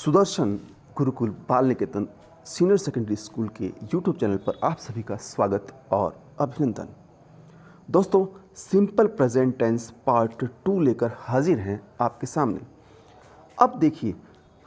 सुदर्शन गुरुकुल बाल निकेतन senior secondary school के YouTube channel पर आप सभी का स्वागत और अभिनंदन। दोस्तों, सिंपल प्रेजेंट टेंस पार्ट 2 लेकर हाजिर हैं आपके सामने। अब देखिए,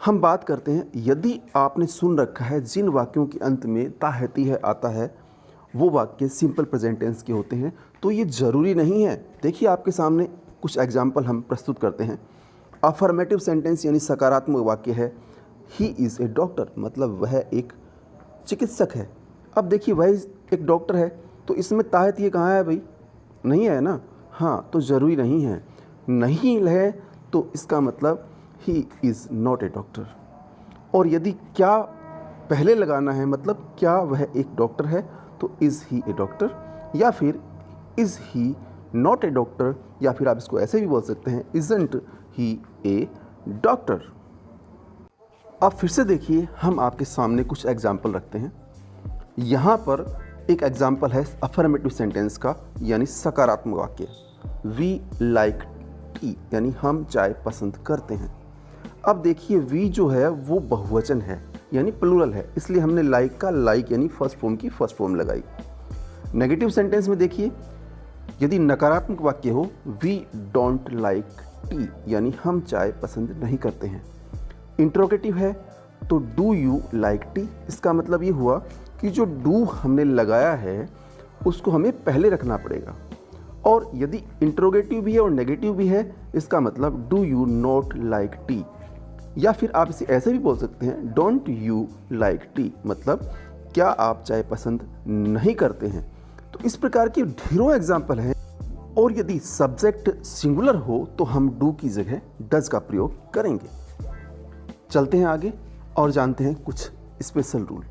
हम बात करते हैं, यदि आपने सुन रखा है जिन वाक्यों के अंत में ता है ती है आता है वो वाक्य सिंपल प्रेजेंट टेंस के होते हैं, तो ये ज़रूरी नहीं है। देखिए, आपके सामने कुछ एग्जाम्पल हम प्रस्तुत करते हैं। अफर्मेटिव सेंटेंस यानी सकारात्मक वाक्य है, ही इज़ ए डॉक्टर, मतलब वह एक चिकित्सक है। अब देखिए, वह एक डॉक्टर है, तो इसमें ताहत ये कहाँ है भाई? नहीं है ना। हाँ, तो ज़रूरी नहीं है। नहीं है तो इसका मतलब he is not a doctor. और यदि क्या पहले लगाना है, मतलब क्या वह एक डॉक्टर है, तो इज़ ही ए डॉक्टर, या फिर is he not a doctor, या फिर आप इसको ऐसे भी बोल सकते हैं, इज़ंट ही ए डॉक्टर। अब फिर से देखिए, हम आपके सामने कुछ एग्जाम्पल रखते हैं। यहाँ पर एक एग्जाम्पल है अफर्मेटिव सेंटेंस का, यानी सकारात्मक वाक्य। वी लाइक टी, यानी हम चाय पसंद करते हैं। अब देखिए, वी जो है वो बहुवचन है, यानी प्लूरल है, इसलिए हमने लाइक का लाइक यानी फर्स्ट फॉर्म की फर्स्ट फॉर्म लगाई। नेगेटिव सेंटेंस में देखिए, यदि नकारात्मक वाक्य हो, वी डोंट लाइक टी, यानी हम चाय पसंद नहीं करते हैं। इंट्रोगेटिव है तो डू यू लाइक टी, इसका मतलब ये हुआ कि जो डू हमने लगाया है उसको हमें पहले रखना पड़ेगा। और यदि इंट्रोगेटिव भी है और नेगेटिव भी है, इसका मतलब do you not like T, या फिर आप इसे ऐसे भी बोल सकते हैं, डोंट यू लाइक टी, मतलब क्या आप चाय पसंद नहीं करते हैं। तो इस प्रकार के ढेरों एग्जाम्पल हैं। और यदि सब्जेक्ट सिंगुलर हो तो हम डू की जगह डज का प्रयोग करेंगे। चलते हैं आगे और जानते हैं कुछ special rule.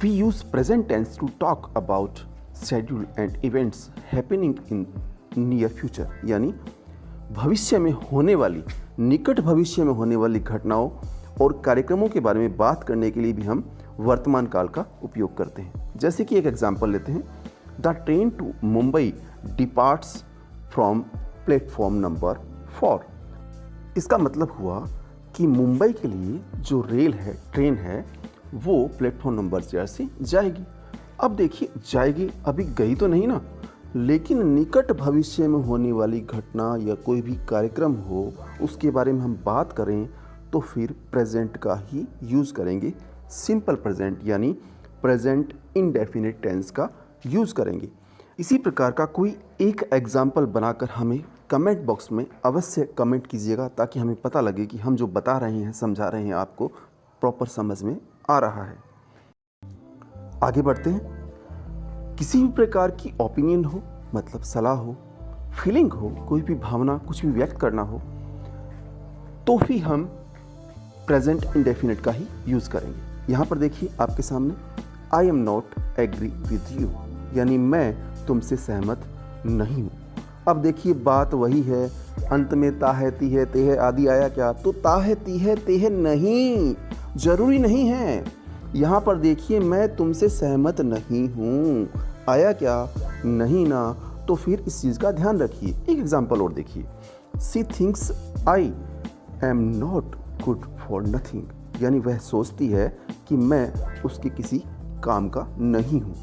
We use present tense to talk about schedule and events happening in near future, यानी भविष्य में होने वाली, निकट भविष्य में होने वाली घटनाओं और कार्यक्रमों के बारे में बात करने के लिए भी हम वर्तमान काल का उपयोग करते हैं। जैसे कि एक एग्जाम्पल लेते हैं, the train to Mumbai departs from platform number 4। इसका मतलब हुआ कि मुंबई के लिए जो रेल है, ट्रेन है, वो प्लेटफॉर्म नंबर 4 से जाएगी। अब देखिए, जाएगी, अभी गई तो नहीं ना, लेकिन निकट भविष्य में होने वाली घटना या कोई भी कार्यक्रम हो उसके बारे में हम बात करें तो फिर प्रेजेंट का ही यूज़ करेंगे, सिंपल प्रेजेंट यानी प्रेजेंट इंडेफिनिट टेंस का यूज़ करेंगे। इसी प्रकार का कोई एक एग्जाम्पल बनाकर हमें कमेंट बॉक्स में अवश्य कमेंट कीजिएगा, ताकि हमें पता लगे कि हम जो बता रहे हैं, समझा रहे हैं, आपको प्रॉपर समझ में आ रहा है। आगे बढ़ते हैं। किसी भी प्रकार की ओपिनियन हो, मतलब सलाह हो, फीलिंग हो, कोई भी भावना, कुछ भी व्यक्त करना हो, तो भी हम प्रेजेंट इंडेफिनिट का ही यूज़ करेंगे। यहाँ पर देखिए आपके सामने, I am not agree with you, यानी मैं तुमसे सहमत नहीं हूँ। अब देखिए, बात वही है, अंत में ता है ती है ते है आदि आया क्या? तो ता है ती है ते है नहीं, जरूरी नहीं है। यहाँ पर देखिए, मैं तुमसे सहमत नहीं हूँ, आया क्या? नहीं ना। तो फिर इस चीज़ का ध्यान रखिए। एक एग्जाम्पल और देखिए, she thinks I am not good for nothing, यानी वह सोचती है कि मैं उसके किसी काम का नहीं हूँ।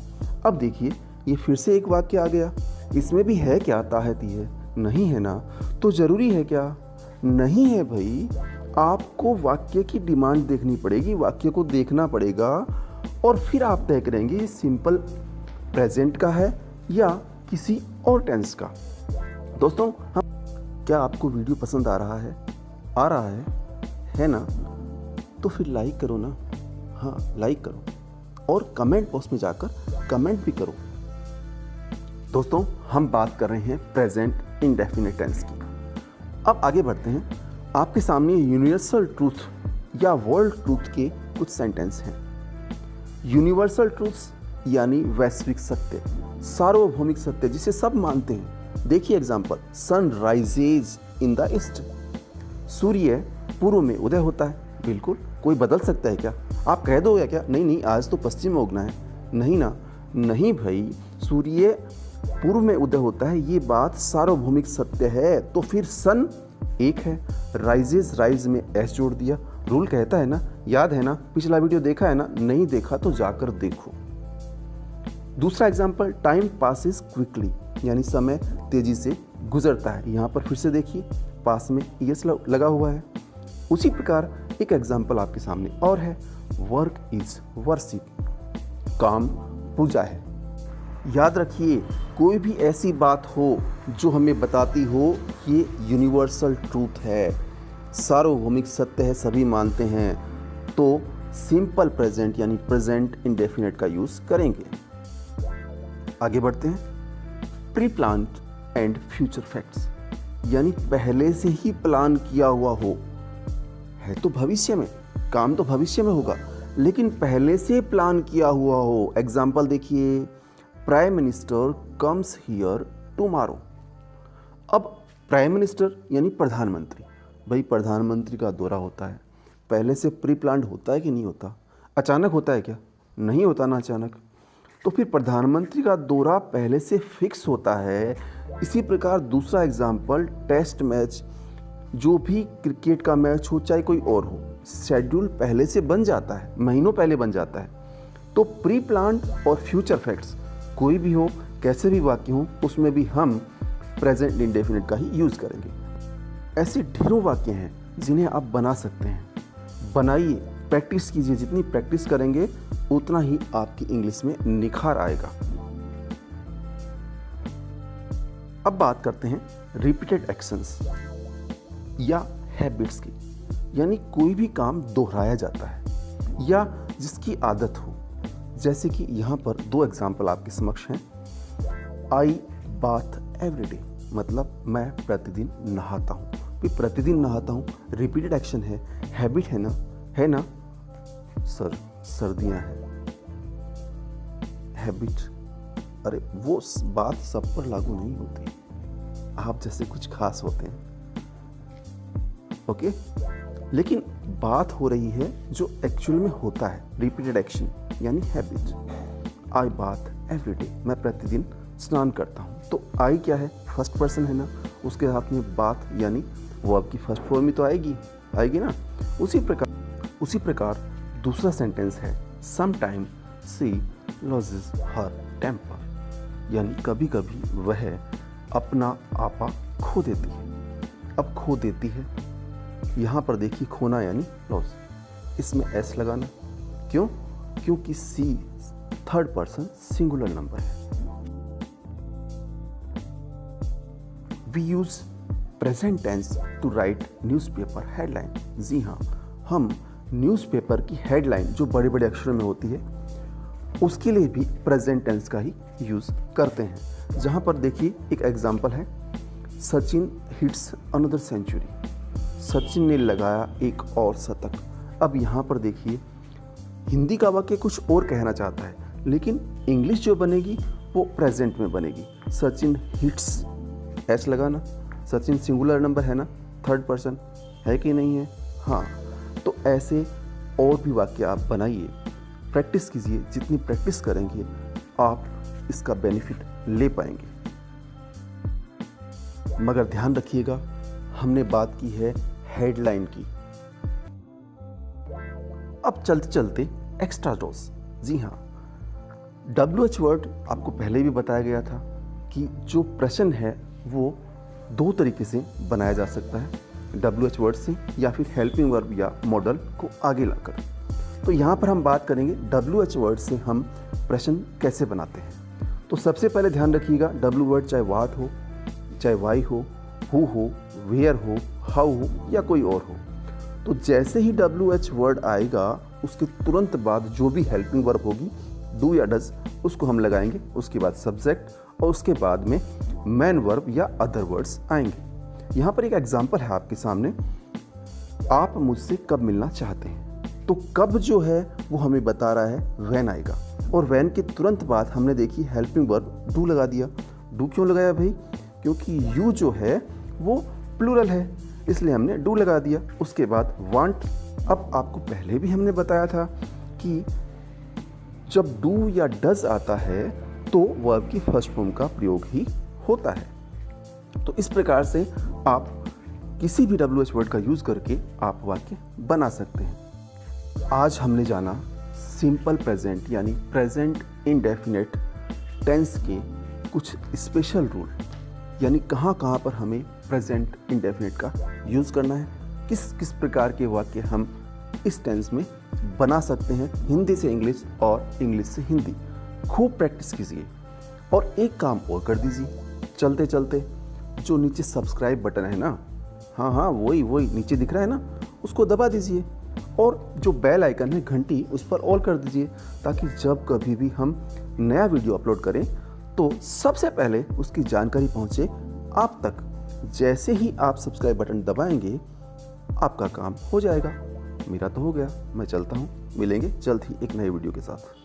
अब देखिए, ये फिर से एक वाक्य आ गया, इसमें भी है क्या? ता है ती है, नहीं है ना। तो ज़रूरी है क्या? नहीं है भाई। आपको वाक्य की डिमांड देखनी पड़ेगी, वाक्य को देखना पड़ेगा, और फिर आप तय करेंगे ये सिंपल प्रेजेंट का है या किसी और टेंस का। दोस्तों, क्या आपको वीडियो पसंद आ रहा है? आ रहा है ना? तो फिर लाइक करो ना। हाँ, लाइक करो और कमेंट बॉक्स में जाकर कमेंट भी करो। दोस्तों, हम बात कर रहे हैं प्रेजेंट इंडेफिनिट टेंस की। अब आगे बढ़ते हैं। आपके सामने यूनिवर्सल ट्रूथ या वर्ल्ड ट्रूथ के कुछ सेंटेंस हैं। यूनिवर्सल ट्रूथ्स यानी वैश्विक सत्य, सार्वभौमिक सत्य, जिसे सब मानते हैं। देखिए example, sun rises in the east, सूर्य पूर्व में उदय होता है। बिल्कुल, कोई बदल सकता है क्या? आप कह दोगे क्या? नहीं, आज तो पश्चिम में उगना है। नहीं ना, नहीं भाई, सूर्य पूर्व में उदय होता है, ये बात सार्वभौमिक सत्य है। तो फिर सन एक है, राइजेज, राइज में एस जोड़ दिया, रूल कहता है ना, याद है ना, पिछला वीडियो देखा है ना, नहीं देखा तो जाकर देखो। दूसरा एग्जाम्पल, टाइम पासिस क्विकली, यानी समय तेजी से गुजरता है। यहाँ पर फिर से देखिए पास में यस लगा हुआ है। उसी प्रकार एक एग्जाम्पल आपके सामने और है, वर्क इज वर्शिप, काम पूजा है। याद रखिए, कोई भी ऐसी बात हो जो हमें बताती हो ये यूनिवर्सल ट्रूथ है, सार्वभौमिक सत्य है, सभी मानते हैं, तो सिंपल प्रेजेंट यानी प्रेजेंट इंडेफिनिट का यूज करेंगे। आगे बढ़ते हैं, pre planned and future facts, यानी पहले से ही प्लान किया हुआ हो, है तो भविष्य में, काम तो भविष्य में होगा, लेकिन पहले से प्लान किया हुआ हो। एग्जाम्पल देखिए, prime minister comes here tomorrow. अब प्राइम मिनिस्टर यानी प्रधानमंत्री, भाई प्रधानमंत्री का दौरा होता है, पहले से प्री प्लान्ड होता है कि नहीं होता? अचानक होता है क्या? नहीं होता ना अचानक। तो फिर प्रधानमंत्री का दौरा पहले से फिक्स होता है। इसी प्रकार दूसरा एग्जाम्पल, टेस्ट मैच, जो भी क्रिकेट का मैच हो चाहे कोई और हो, शेड्यूल पहले से बन जाता है, महीनों पहले बन जाता है। तो प्री प्लान्ड और फ्यूचर फैक्ट्स कोई भी हो, कैसे भी वाक्य हो, उसमें भी हम प्रेजेंट इंडेफिनिट का ही यूज़ करेंगे। ऐसे ढेरों वाक्य हैं जिन्हें आप बना सकते हैं। बनाइए, प्रैक्टिस कीजिए, जितनी प्रैक्टिस करेंगे उतना ही आपकी इंग्लिश में निखार आएगा। अब बात करते हैं रिपीटेड एक्शंस या हैबिट्स की, यानी कोई भी काम दोहराया जाता है या जिसकी आदत हो। जैसे कि यहाँ पर दो एग्जाम्पल आपके समक्ष हैं। आई बाथ एवरीडे, मतलब मैं प्रतिदिन नहाता हूँ। प्रतिदिन नहाता हूँ रिपीटेड एक्शन है, हैबिट है ना, सर सर्दियाँ हैं, हैबिट, अरे वो बात सब पर लागू नहीं होती, आप जैसे कुछ खास होते हैं, ओके। लेकिन बात हो रही है जो एक्चुअल में होता है, रिपीटेड एक्शन यानी हैबिट। आई बाथ एवरीडे, मैं प्रतिदिन स्नान करता हूँ। तो आई क्या है? फर्स्ट पर्सन है ना, उसके साथ में बात यानी वर्ब की फर्स्ट फॉर्म में तो आएगी ना। उसी प्रकार दूसरा सेंटेंस है, some time she loses her temper, यानी कभी कभी वह अपना आपा खो देती है। अब खो देती है, यहाँ पर देखिए खोना यानी लॉस, इसमें एस लगाना, क्यों? क्योंकि she third person singular number है। We use present tense to write newspaper headline. जी हाँ, हम न्यूज़पेपर की हेडलाइन जो बड़े बड़े अक्षरों में होती है उसके लिए भी प्रेजेंट टेंस का ही यूज़ करते हैं। जहाँ पर देखिए एक एग्जाम्पल है, Sachin hits another century, Sachin ने लगाया एक और शतक। अब यहाँ पर देखिए हिंदी का वाक्य कुछ और कहना चाहता है, लेकिन इंग्लिश जो बनेगी वो प्रेजेंट में बनेगी। सचिन हिट्स, एस लगाना, सचिन सिंगुलर नंबर है ना, थर्ड पर्सन है कि नहीं है? हाँ। तो ऐसे और भी वाक्य आप बनाइए, प्रैक्टिस कीजिए, जितनी प्रैक्टिस करेंगे आप इसका बेनिफिट ले पाएंगे। मगर ध्यान रखिएगा, हमने बात की है हेडलाइन की। अब चलते चलते एक्स्ट्रा डोज। जी हाँ, WH वर्ड आपको पहले भी बताया गया था कि जो प्रश्न है वो दो तरीके से बनाया जा सकता है, WH वर्ड से या फिर हेल्पिंग वर्ब या मॉडल को आगे लाकर। तो यहाँ पर हम बात करेंगे WH वर्ड से हम प्रश्न कैसे बनाते हैं। तो सबसे पहले ध्यान रखिएगा, W वर्ड चाहे वाट हो, चाहे वाई हो, हु हो, वेयर हो, हाउ हो या कोई और हो, तो जैसे ही WH वर्ड आएगा उसके तुरंत बाद जो भी हेल्पिंग वर्ब होगी, डू या डज, उसको हम लगाएंगे। उसके बाद सब्जेक्ट और उसके बाद में मेन वर्ब या अदर वर्ड्स आएंगे। यहाँ पर एक एग्जाम्पल है आपके सामने, आप मुझसे कब मिलना चाहते हैं। तो कब जो है वो हमें बता रहा है व्हेन आएगा, और व्हेन के तुरंत बाद हमने देखी हेल्पिंग वर्ब डू लगा दिया। डू क्यों लगाया भाई? क्योंकि यू जो है वो प्लूरल है, इसलिए हमने डू लगा दिया। उसके बाद वांट। अब आपको पहले भी हमने बताया था कि जब डू या डज आता है तो वर्ब की फर्स्ट फॉर्म का प्रयोग ही होता है। तो इस प्रकार से आप किसी भी WH वर्ड का यूज़ करके आप वाक्य बना सकते हैं। आज हमने जाना सिंपल प्रेजेंट यानी प्रेजेंट इंडेफिनिट टेंस के कुछ स्पेशल रूल, यानी कहाँ कहाँ पर हमें प्रेजेंट इंडेफिनिट का यूज़ करना है, किस किस प्रकार के वाक्य हम इस टेंस में बना सकते हैं, हिंदी से इंग्लिश और इंग्लिश से हिंदी। खूब प्रैक्टिस कीजिए और एक काम और कर दीजिए, चलते चलते जो नीचे सब्सक्राइब बटन है ना, हाँ वही नीचे दिख रहा है ना, उसको दबा दीजिए और जो बेल आइकन है घंटी, उस पर ऑल कर दीजिए, ताकि जब कभी भी हम नया वीडियो अपलोड करें तो सबसे पहले उसकी जानकारी पहुंचे आप तक। जैसे ही आप सब्सक्राइब बटन दबाएंगे आपका काम हो जाएगा। मेरा तो हो गया, मैं चलता हूँ, मिलेंगे जल्द ही एक नए वीडियो के साथ।